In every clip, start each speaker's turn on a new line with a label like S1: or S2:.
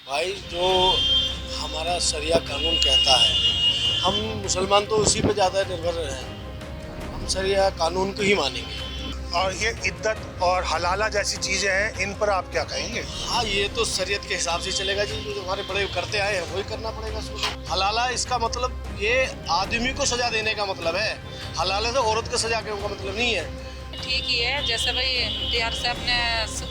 S1: भाई जो हमारा शरिया कानून कहता है, हम मुसलमान तो उसी पे ज़्यादा निर्भर हैं। हम शरिया कानून को ही मानेंगे।
S2: और ये इद्दत और हलाला जैसी चीज़ें हैं, इन पर आप क्या कहेंगे?
S1: हाँ, ये तो शरीयत के हिसाब से चलेगा जी, जो हमारे बड़े करते आए हैं वही करना पड़ेगा इसको। हलाला इसका मतलब ये आदमी को सजा देने का मतलब है। हलाला से औरत को सजा के का मतलब नहीं है।
S3: ठीक ही है, जैसे भाई बिहार से अपने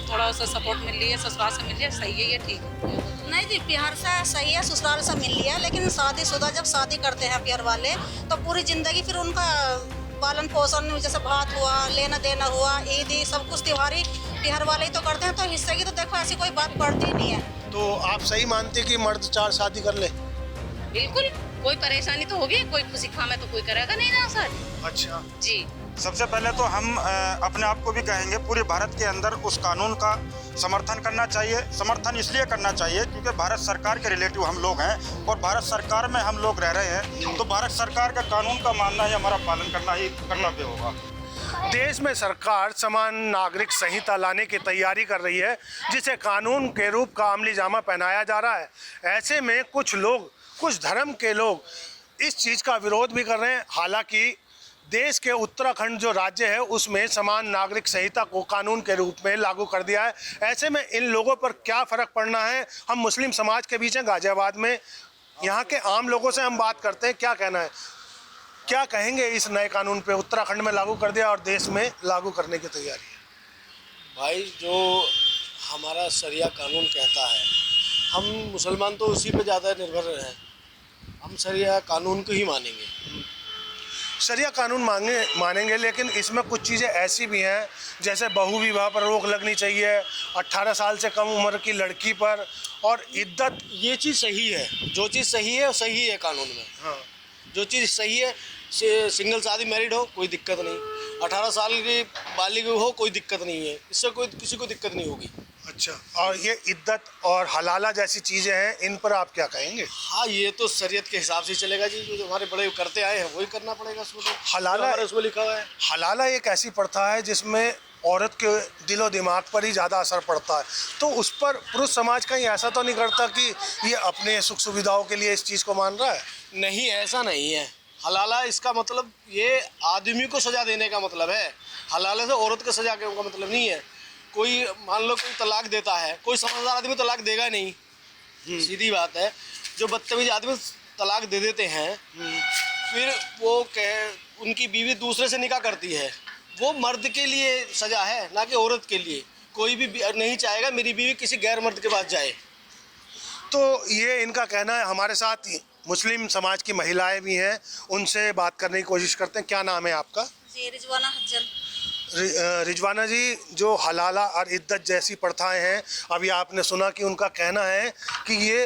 S3: थोड़ा सा सपोर्ट मिल रही है, ससुराल से मिल रही है, सही है, ये ठीक है।
S4: नहीं जी, बिहार से सही है, ससुराल से मिल लिया, लेकिन शादीशुदा जब शादी करते हैं बिहार वाले तो पूरी जिंदगी फिर उनका पालन पोषण, जैसे भात हुआ, लेना देना हुआ, ईदी, सब कुछ त्योहारी बिहार वाले ही तो करते हैं। तो हिस्से की तो देखो ऐसी कोई बात पड़ती ही नहीं है।
S2: तो आप सही मानते कि मर्द 4 शादी कर ले?
S3: बिल्कुल, कोई परेशानी तो होगी, कोई खुशी खाम है तो कोई करेगा नहीं ना सर।
S2: अच्छा।
S3: जी,
S5: सबसे पहले तो हम अपने आप को भी कहेंगे पूरे भारत के अंदर उस कानून का समर्थन करना चाहिए। समर्थन इसलिए करना चाहिए क्योंकि भारत सरकार के रिलेटिव हम लोग हैं और भारत सरकार में हम लोग रह रहे हैं, तो भारत सरकार का कानून का मानना ही हमारा पालन करना ही कर्तव्य होगा।
S2: देश में सरकार समान नागरिक संहिता लाने की तैयारी कर रही है, जिसे कानून के रूप का अमली जामा पहनाया जा रहा है। ऐसे में कुछ लोग, कुछ धर्म के लोग इस चीज़ का विरोध भी कर रहे हैं। हालांकि देश के उत्तराखंड जो राज्य है उसमें समान नागरिक संहिता को कानून के रूप में लागू कर दिया है। ऐसे में इन लोगों पर क्या फ़र्क पड़ना है, हम मुस्लिम समाज के बीच हैं गाज़ियाबाद में। यहाँ के आम लोगों से हम बात करते हैं, क्या कहना है, क्या कहेंगे इस नए कानून पे? उत्तराखंड में लागू कर दिया और देश में लागू करने की तैयारी है।
S1: भाई जो हमारा शरिया कानून कहता है, हम मुसलमान तो उसी पे ज़्यादा निर्भर हैं। हम शरिया कानून को ही मानेंगे।
S2: शरिया कानून मानेंगे, लेकिन इसमें कुछ चीज़ें ऐसी भी हैं, जैसे बहु विवाह पर रोक लगनी चाहिए, 18 साल से कम उम्र की लड़की पर, और इद्दत।
S1: ये चीज़ सही है, जो चीज़ सही है वो सही है कानून में।
S2: हाँ,
S1: जो चीज़ सही है, सिंगल शादी मैरिड हो कोई दिक्कत नहीं, 18 साल की बालिग हो कोई दिक्कत नहीं है, इससे कोई किसी को दिक्कत नहीं होगी।
S2: अच्छा। और ये इद्दत और हलाला जैसी चीज़ें हैं, इन पर आप क्या कहेंगे?
S1: हाँ, ये तो शरीयत के हिसाब से चलेगा जी, जो हमारे बड़े करते आए हैं वही करना पड़ेगा इसको। तो
S2: हलाला,
S1: उसमें लिखा हुआ है।
S2: हलाला एक ऐसी प्रथा है जिसमें औरत के दिलो दिमाग पर ही ज़्यादा असर पड़ता है, तो उस पर पुरुष समाज कहीं ऐसा तो नहीं करता कि ये अपने सुख सुविधाओं के लिए इस चीज़ को मान रहा है?
S1: नहीं, ऐसा नहीं है। हलाला इसका मतलब ये आदमी को सजा देने का मतलब है। हलाला से औरत को सजा के का मतलब नहीं है। कोई मान लो कोई तलाक देता है, कोई समझदार आदमी तलाक देगा नहीं, सीधी बात है। जो बदतमीज आदमी तलाक दे देते हैं, फिर वो उनकी बीवी दूसरे से निकाह करती है, वो मर्द के लिए सजा है, ना कि औरत के लिए। कोई भी नहीं चाहेगा मेरी बीवी किसी गैर मर्द के पास जाए।
S2: तो ये इनका कहना है। हमारे साथ मुस्लिम समाज की महिलाएं भी हैं, उनसे बात करने की कोशिश करते हैं। क्या नाम है आपका?
S4: जी, रिजवाना हज्जन।
S2: रिजवाना जी, जो हलाला और इद्दत जैसी प्रथाएं हैं, अभी आपने सुना कि उनका कहना है कि ये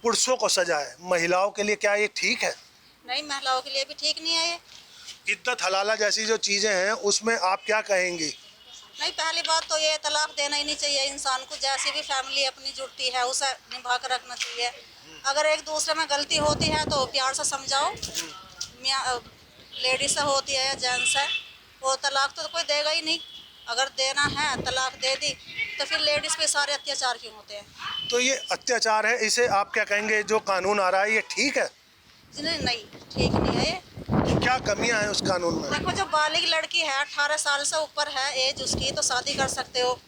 S2: पुरुषों को सजा है, महिलाओं के लिए क्या ये ठीक है?
S4: नहीं, महिलाओं के लिए भी ठीक नहीं है ये।
S2: इद्दत हलाला जैसी जो चीज़ें हैं उसमें आप क्या कहेंगी?
S4: नहीं, पहली बात तो ये तलाक देना ही नहीं चाहिए इंसान को। जैसी भी फैमिली अपनी जुड़ती है उसे निभा कर रखना चाहिए। अगर एक दूसरे में गलती होती है तो प्यार से समझाओ। लेडीज से होती है या जेंट्स है, वो तलाक तो कोई देगा ही नहीं। अगर देना है तलाक दे दी तो फिर लेडीज़ पे सारे अत्याचार क्यों होते हैं?
S2: तो ये अत्याचार है, इसे आप क्या कहेंगे? जो कानून आ रहा है ये ठीक है?
S4: नहीं, ठीक नहीं है ये।
S2: क्या कमियां हैं उस कानून में?
S4: देखो, जो बालिग लड़की है, 18 साल से ऊपर है एज उसकी, तो शादी कर सकते हो।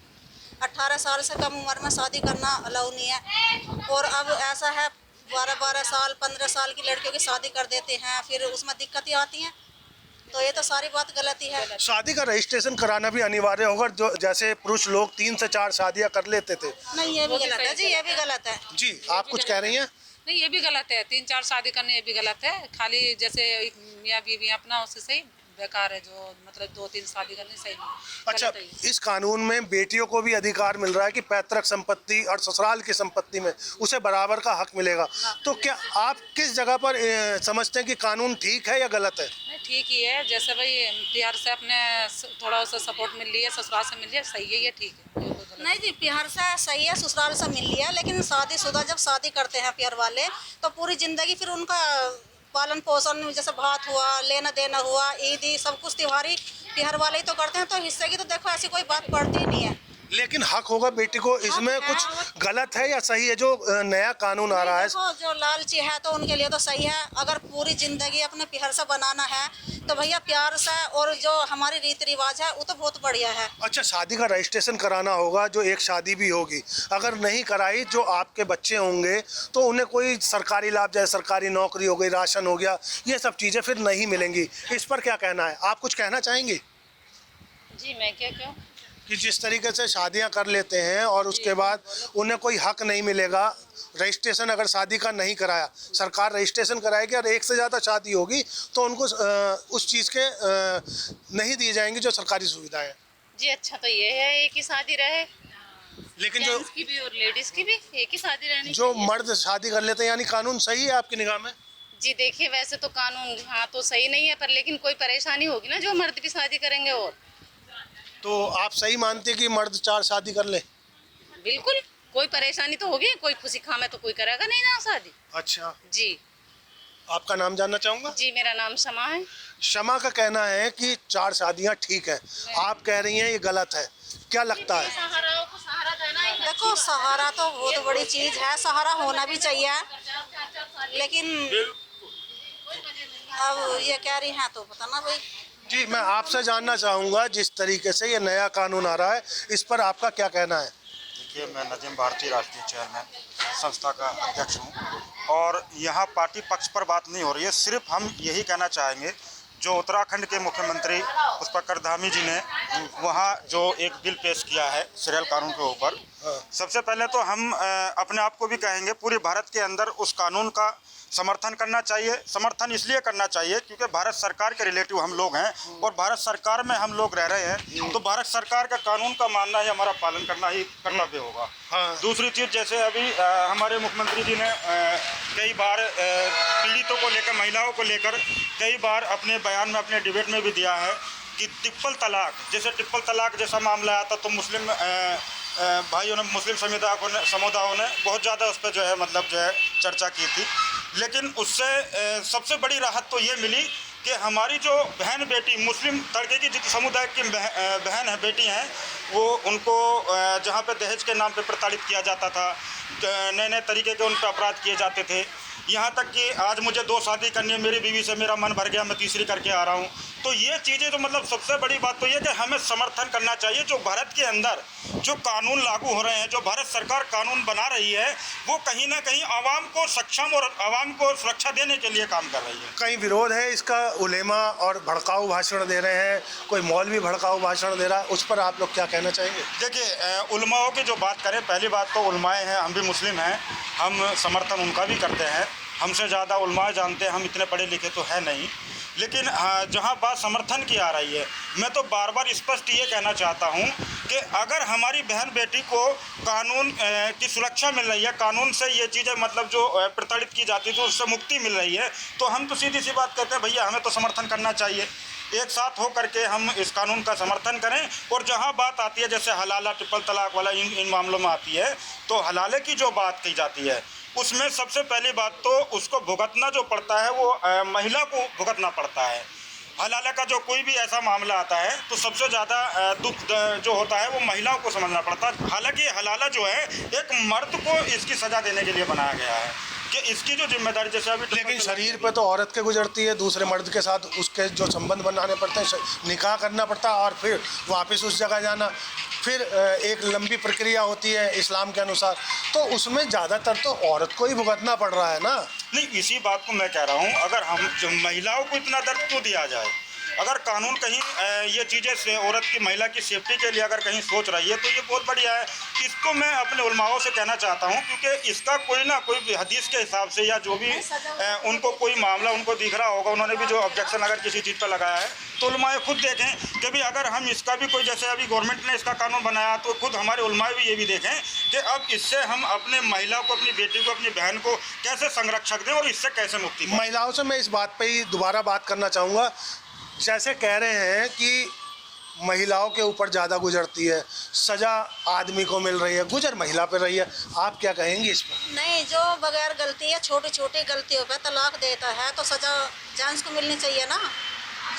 S4: 18 साल से कम उम्र में शादी करना अलाउ नहीं है। और अब ऐसा है 12-12 साल 15 साल की लड़कियों की शादी कर देते हैं, फिर उसमें दिक्कतें आती हैं। तो ये तो सारी बात गलती है।
S2: शादी का रजिस्ट्रेशन कराना भी अनिवार्य होगा, जो जैसे पुरुष लोग 3 से 4 शादियां कर लेते थे।
S4: नहीं, ये भी गलत है जी, ये भी गलत है।
S2: जी, आप कुछ कह रही हैं?
S3: नहीं, ये भी गलत है, 3-4 शादी करने ये भी गलत है। खाली जैसे मियाँ बीवी अपना उससे सही बेकार है, जो मतलब 2-3 शादी करनी सही नहीं।
S2: अच्छा, इस कानून में बेटियों को भी अधिकार मिल रहा है कि पैतृक संपत्ति और ससुराल की संपत्ति में उसे बराबर का हक मिलेगा। तो क्या आप किस जगह पर समझते हैं कि कानून ठीक है या गलत है?
S3: नहीं, ठीक ही है, जैसे भाई बिहार से अपने थोड़ा सा सपोर्ट मिल रही है, ससुराल से मिल रही है, सही है, ये ठीक है।
S4: नहीं जी, बिहार से सही है, ससुराल से मिल लिया, लेकिन शादीशुदा जब शादी करते हैं बिहार वाले तो पूरी जिंदगी फिर उनका पालन पोषण, जैसे भात हुआ, लेना देना हुआ, ईदी, सब कुछ त्योहारी बिहार वाले ही तो करते हैं। तो हिस्से की तो देखो ऐसी कोई बात पड़ती ही नहीं है।
S2: लेकिन हक होगा बेटी को, इसमें
S4: हक है।
S2: कुछ गलत है या सही है जो नया कानून आ रहा है?
S4: देखो, जो लालची है तो उनके लिए तो सही है। अगर पूरी जिंदगी अपने प्यार से बनाना है तो भैया प्यार से, और जो हमारी रीति रिवाज है वो तो बहुत बढ़िया है।
S2: अच्छा, शादी का रजिस्ट्रेशन कराना होगा, जो एक शादी भी होगी, अगर नहीं कराई जो आपके बच्चे होंगे तो उन्हें कोई सरकारी लाभ, जैसे सरकारी नौकरी हो गई, राशन हो गया, ये सब चीज़ें फिर नहीं मिलेंगी। इस पर क्या कहना है? आप कुछ कहना चाहेंगे
S3: जी मैं क्या कहूँ?
S2: कि जिस तरीके से शादियां कर लेते हैं और उसके बाद उन्हें कोई हक नहीं मिलेगा, रजिस्ट्रेशन अगर शादी का नहीं कराया, सरकार रजिस्ट्रेशन कराएगी और एक से ज़्यादा शादी होगी तो उनको उस चीज़ के नहीं दी जाएंगी जो सरकारी सुविधाएं हैं।
S6: जी अच्छा तो ये है एक ही शादी रहे,
S2: लेकिन जो
S6: जेंट्स की भी और लेडीज की भी एक ही शादी रहनी
S2: जो
S6: चाहिए।
S2: मर्द शादी कर लेते हैं, यानी कानून सही है आपकी निगाह में?
S6: जी देखिए वैसे तो कानून हाँ तो सही नहीं है, पर लेकिन कोई परेशानी होगी ना जो मर्द भी शादी करेंगे। और
S2: तो आप सही मानते हैं कि मर्द 4 शादी कर ले?
S6: बिल्कुल कोई परेशानी तो होगी, कोई खुशी खामे तो कोई करेगा नहीं ना शादी।
S2: अच्छा,
S6: जी
S2: आपका नाम जानना चाहूँगा?
S6: जी मेरा नाम शमा है।
S2: शमा का कहना है कि 4 शादियां ठीक है, आप कह रही हैं ये गलत है, क्या लगता है?
S6: सहाराओं को सहारा देना ही
S4: देखो, सहारा तो बहुत बड़ी चीज है, सहारा होना भी चाहिए, लेकिन अब ये कह रही हैं तो पता ना भाई।
S2: जी, मैं आपसे जानना चाहूँगा, जिस तरीके से ये नया कानून आ रहा है, इस पर आपका क्या कहना है?
S5: देखिए, मैं नदीम भारती राष्ट्रीय चेयरमैन संस्था का अध्यक्ष हूँ और यहाँ पार्टी पक्ष पर बात नहीं हो रही है। सिर्फ हम यही कहना चाहेंगे, जो उत्तराखंड के मुख्यमंत्री पुष्कर धामी जी ने वहाँ जो एक बिल पेश किया है सीरियल कानून के ऊपर, सबसे पहले तो हम अपने आप को भी कहेंगे पूरे भारत के अंदर उस कानून का समर्थन करना चाहिए। समर्थन इसलिए करना चाहिए क्योंकि भारत सरकार के रिलेटिव हम लोग हैं और भारत सरकार में हम लोग रह रहे हैं, तो भारत सरकार का कानून का मानना ही हमारा पालन करना ही कर्तव्य होगा।
S2: हाँ।
S5: दूसरी चीज़, जैसे अभी हमारे मुख्यमंत्री जी ने कई बार पीड़ितों को लेकर, महिलाओं को लेकर कई बार अपने बयान में, अपने डिबेट में भी दिया है कि ट्रिपल तलाक, जैसे ट्रिपल तलाक जैसा मामला आया था तो मुस्लिम भाइयों ने, मुस्लिम समुदायों ने बहुत ज़्यादा उस पर जो है मतलब जो है चर्चा की थी। लेकिन उससे सबसे बड़ी राहत तो ये मिली कि हमारी जो बहन बेटी, मुस्लिम तड़के की जितनी समुदाय की बहन है, बेटी हैं, वो उनको जहाँ पे दहेज के नाम पे प्रताड़ित किया जाता था, नए नए तरीके के उन पर अपराध किए जाते थे, यहाँ तक कि आज मुझे 2 शादी करनी है, मेरी बीवी से मेरा मन भर गया, मैं तीसरी करके आ रहा हूँ। तो ये चीज़ें तो मतलब सबसे बड़ी बात तो ये कि हमें समर्थन करना चाहिए। जो भारत के अंदर जो कानून लागू हो रहे हैं, जो भारत सरकार कानून बना रही है, वो कहीं ना कहीं आवाम को सक्षम और आवाम को सुरक्षा देने के लिए काम कर रही है।
S2: कहीं विरोध है इसका, उलेमा और भड़काऊ भाषण दे रहे हैं, कोई मौलवी भड़काऊ भाषण दे रहा है, उस पर आप लोग क्या कहना चाहेंगे?
S5: देखिए, उलमाओं की जो बात करें, पहली बात तो उलमाए हैं, हम भी मुस्लिम हैं, हम समर्थन उनका भी करते हैं। हमसे ज़्यादा उलमाए जानते हैं, हम इतने पढ़े लिखे तो है नहीं। लेकिन जहाँ बात समर्थन की आ रही है, मैं तो बार बार स्पष्ट ये कहना चाहता हूँ कि अगर हमारी बहन बेटी को कानून की सुरक्षा मिल रही है, कानून से ये चीज़ें मतलब जो प्रताड़ित की जाती थी उससे मुक्ति मिल रही है, तो हम तो सीधी सी बात कहते हैं भैया हमें तो समर्थन करना चाहिए। एक साथ हो करके हम इस कानून का समर्थन करें। और जहाँ बात आती है जैसे हलाला, ट्रिपल तलाक वाला इन मामलों में आती है, तो हलाले की जो बात की जाती है उसमें सबसे पहली बात तो उसको भुगतना जो पड़ता है वो महिला को भुगतना पड़ता है। हलाला का जो कोई भी ऐसा मामला आता है तो सबसे ज़्यादा दुख जो होता है वो महिलाओं को समझना पड़ता है। हालांकि हलाला जो है एक मर्द को इसकी सज़ा देने के लिए बनाया गया है कि इसकी जो जिम्मेदारी, जैसे अभी
S2: लेकिन शरीर पे तो औरत के गुजरती है, दूसरे मर्द के साथ उसके जो संबंध बनाने पड़ते हैं, निकाह करना पड़ता है और फिर वापस उस जगह जाना, फिर एक लंबी प्रक्रिया होती है इस्लाम के अनुसार, तो उसमें ज़्यादातर तो औरत को ही भुगतना पड़ रहा है ना।
S5: नहीं, इसी बात को मैं कह रहा हूँ, अगर हम महिलाओं को इतना दर्द क्यों दिया जाए? अगर कानून कहीं ये चीज़ें से औरत की, महिला की सेफ्टी के लिए अगर कहीं सोच रही है तो ये बहुत बढ़िया है। इसको मैं अपने उलमाओं से कहना चाहता हूँ क्योंकि इसका कोई ना कोई हदीस के हिसाब से या जो भी उनको कोई मामला उनको दिख रहा होगा, उन्होंने भी जो ऑब्जेक्शन अगर किसी चीज़ पर लगाया है तो उलमाए खुद देखें कि भी अगर हम इसका भी कोई, जैसे अभी गवर्नमेंट ने इसका कानून बनाया तो खुद हमारे उलमाए भी ये भी देखें कि अब इससे हम अपने महिला को, अपनी बेटी को, अपनी बहन को कैसे संरक्षक दें और इससे कैसे मुक्ति पाएं।
S2: महिलाओं से मैं इस बात पर ही दोबारा बात करना चाहूँगा, जैसे कह रहे हैं कि महिलाओं के ऊपर ज़्यादा गुजरती है, सज़ा आदमी को मिल रही है, गुजर महिला पर रही है, आप क्या कहेंगी इस पर?
S4: नहीं, जो बगैर गलती है, छोटी छोटी गलतियों पे तलाक देता है तो सज़ा जेंट्स को मिलनी चाहिए ना,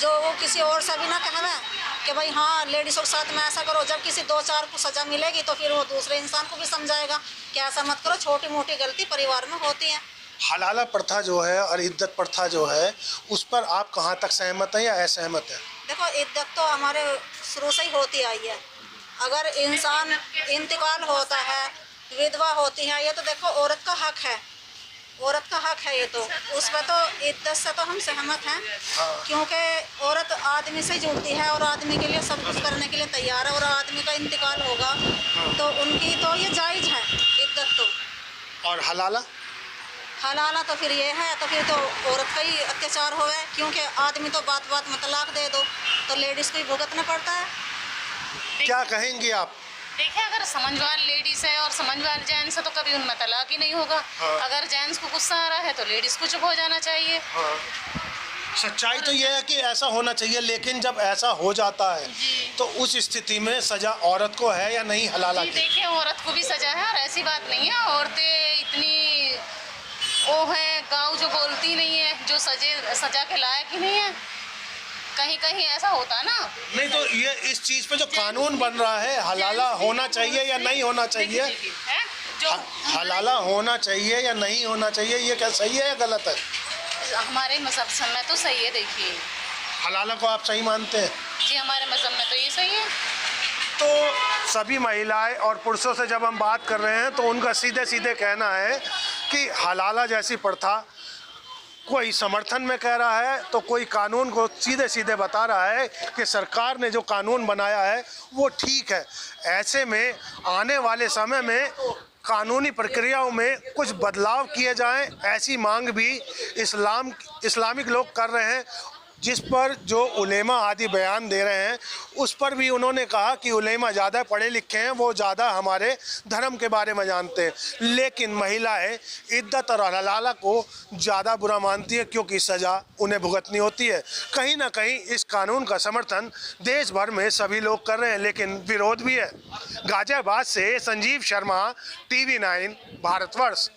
S4: जो वो किसी और से भी ना कहवे। कि भाई हाँ लेडीज़ों के साथ में ऐसा करो। जब किसी 2-4 को सज़ा मिलेगी तो फिर वो दूसरे इंसान को भी समझाएगा कि ऐसा मत करो, छोटी मोटी गलती परिवार में होती है।
S2: हलाला प्रथा जो है और इद्दत प्रथा जो है, उस पर आप कहाँ तक सहमत हैं या असहमत हैं?
S4: देखो इद्दत तो हमारे शुरू से ही होती आई है। अगर इंसान इंतकाल होता है, विधवा होती है, ये तो देखो औरत का हक है, औरत का हक है ये तो, उस पर तो इद्दत से तो हम सहमत हैं। क्योंकि औरत आदमी से जुड़ती है और आदमी के लिए सब कुछ करने के लिए तैयार है, और आदमी का इंतकाल होगा तो उनकी तो ये जायज़ है इद्दत तो।
S2: और हलाला?
S4: हलाला तो फिर ये है, तो फिर तो औरत का ही अत्याचार होवे, क्योंकि आदमी तो बात बात में तलाक दे दो तो लेडीज़ को ही भुगतना पड़ता है।
S2: क्या कहेंगी आप?
S6: देखिए, अगर समझदार लेडीज है और समझदार जेंट्स है तो कभी उनमें तलाक ही नहीं होगा। अगर जेंट्स को गुस्सा आ रहा है तो लेडीज को चुप हो जाना चाहिए।
S2: सच्चाई तो ये है कि ऐसा होना चाहिए, लेकिन जब ऐसा हो जाता है तो उस स्थिति में सजा औरत को है या नहीं हलाला
S6: जी
S2: की?
S6: देखिए, औरत को भी सजा है और ऐसी बात नहीं है, औरतें इतनी वो है गाँव जो बोलती नहीं है, जो सजा के लायक ही नहीं है। कहीं कहीं ऐसा होता है ना।
S2: नहीं तो ये इस चीज़ पे जो कानून बन रहा है, हलाला होना चाहिए या नहीं होना चाहिए?
S6: है जो
S2: हलाला होना चाहिए या नहीं होना चाहिए, ये क्या सही है या गलत है?
S6: हमारे मजहब में तो सही है। देखिए,
S2: हलाला को आप सही मानते हैं?
S6: जी हमारे मजहब में तो ये सही है।
S2: तो सभी महिलाएं और पुरुषों से जब हम बात कर रहे हैं तो उनका सीधे सीधे कहना है कि हलाला जैसी प्रथा कोई समर्थन में कह रहा है तो कोई कानून को सीधे सीधे बता रहा है कि सरकार ने जो कानून बनाया है वो ठीक है। ऐसे में आने वाले समय में कानूनी प्रक्रियाओं में कुछ बदलाव किए जाएं, ऐसी मांग भी इस्लामिक लोग कर रहे हैं, जिस पर जो उलेमा आदि बयान दे रहे हैं उस पर भी उन्होंने कहा कि उलेमा ज़्यादा पढ़े लिखे हैं, वो ज़्यादा हमारे धर्म के बारे में जानते हैं। लेकिन महिलाएं इद्दत और हलाला को ज़्यादा बुरा मानती है क्योंकि सज़ा उन्हें भुगतनी होती है। कहीं ना कहीं इस कानून का समर्थन देश भर में सभी लोग कर रहे हैं, लेकिन विरोध भी है। गाजियाबाद से संजीव शर्मा, TV9 भारतवर्ष।